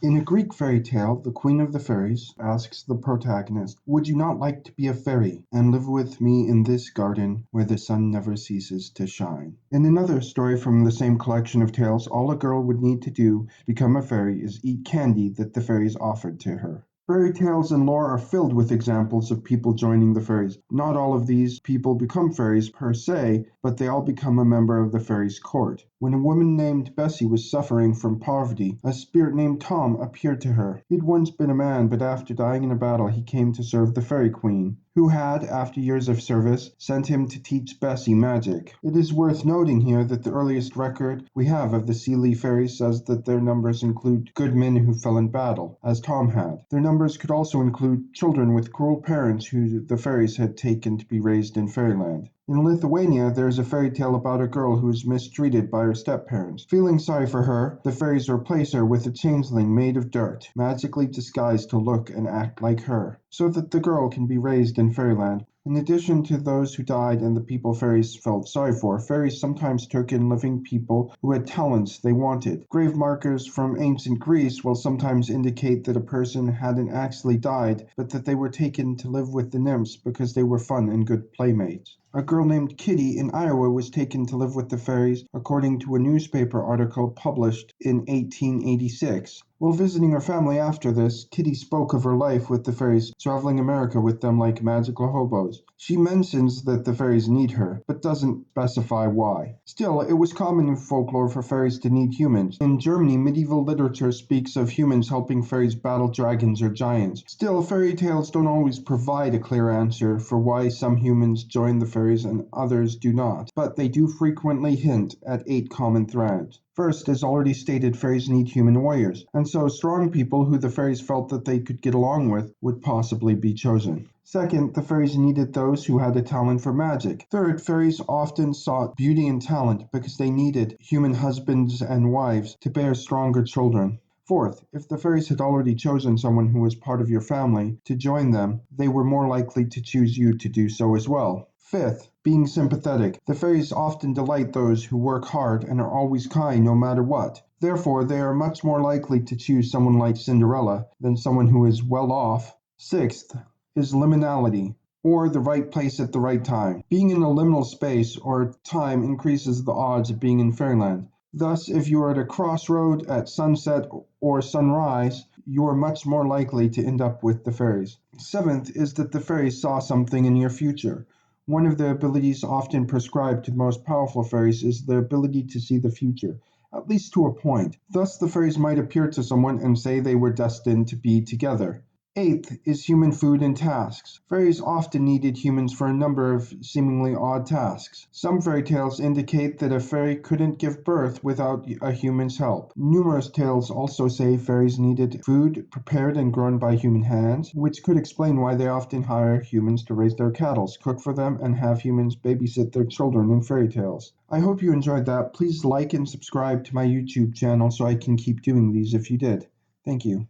In a Greek fairy tale, the Queen of the Fairies asks the protagonist, "Would you not like to be a fairy and live with me in this garden where the sun never ceases to shine?" In another story from the same collection of tales, all a girl would need to do to become a fairy is eat candy that the fairies offered to her. Fairy tales and lore are filled with examples of people joining the fairies. Not all of these people become fairies per se, but they all become a member of the fairies' court. When a woman named Bessie was suffering from poverty, a spirit named Tom appeared to her. He'd once been a man, but after dying in a battle, he came to serve the fairy queen, who had, after years of service, sent him to teach Bessie magic. It is worth noting here that the earliest record we have of the Seelie fairies says that their numbers include good men who fell in battle, as Tom had. Their numbers could also include children with cruel parents who the fairies had taken to be raised in fairyland. In Lithuania, there is a fairy tale about a girl who is mistreated by her step-parents. Feeling sorry for her, the fairies replace her with a changeling made of dirt, magically disguised to look and act like her, so that the girl can be raised in fairyland. In addition to those who died and the people fairies felt sorry for, fairies sometimes took in living people who had talents they wanted. Grave markers from ancient Greece will sometimes indicate that a person hadn't actually died, but that they were taken to live with the nymphs because they were fun and good playmates. A girl named Kitty in Iowa was taken to live with the fairies, according to a newspaper article published in 1886. While visiting her family after this, Kitty spoke of her life with the fairies, traveling America with them like magical hobos. She mentions that the fairies need her, but doesn't specify why. Still, it was common in folklore for fairies to need humans. In Germany, medieval literature speaks of humans helping fairies battle dragons or giants. Still, fairy tales don't always provide a clear answer for why some humans join the fairies and others do not, but they do frequently hint at 8 common threads. First, as already stated, fairies need human warriors, and so strong people who the fairies felt that they could get along with would possibly be chosen. Second, the fairies needed those who had a talent for magic. Third, fairies often sought beauty and talent because they needed human husbands and wives to bear stronger children. Fourth, if the fairies had already chosen someone who was part of your family to join them, they were more likely to choose you to do so as well. Fifth, being sympathetic. The fairies often delight those who work hard and are always kind no matter what. Therefore, they are much more likely to choose someone like Cinderella than someone who is well off. Sixth is liminality, or the right place at the right time. Being in a liminal space or time increases the odds of being in fairyland. Thus, if you are at a crossroad at sunset or sunrise, you are much more likely to end up with the fairies. Seventh is that the fairies saw something in your future. One of the abilities often prescribed to the most powerful fairies is the ability to see the future, at least to a point. Thus, the fairies might appear to someone and say they were destined to be together. Eighth is human food and tasks. Fairies often needed humans for a number of seemingly odd tasks. Some fairy tales indicate that a fairy couldn't give birth without a human's help. Numerous tales also say fairies needed food prepared and grown by human hands, which could explain why they often hire humans to raise their cattle, cook for them, and have humans babysit their children in fairy tales. I hope you enjoyed that. Please like and subscribe to my YouTube channel so I can keep doing these if you did. Thank you.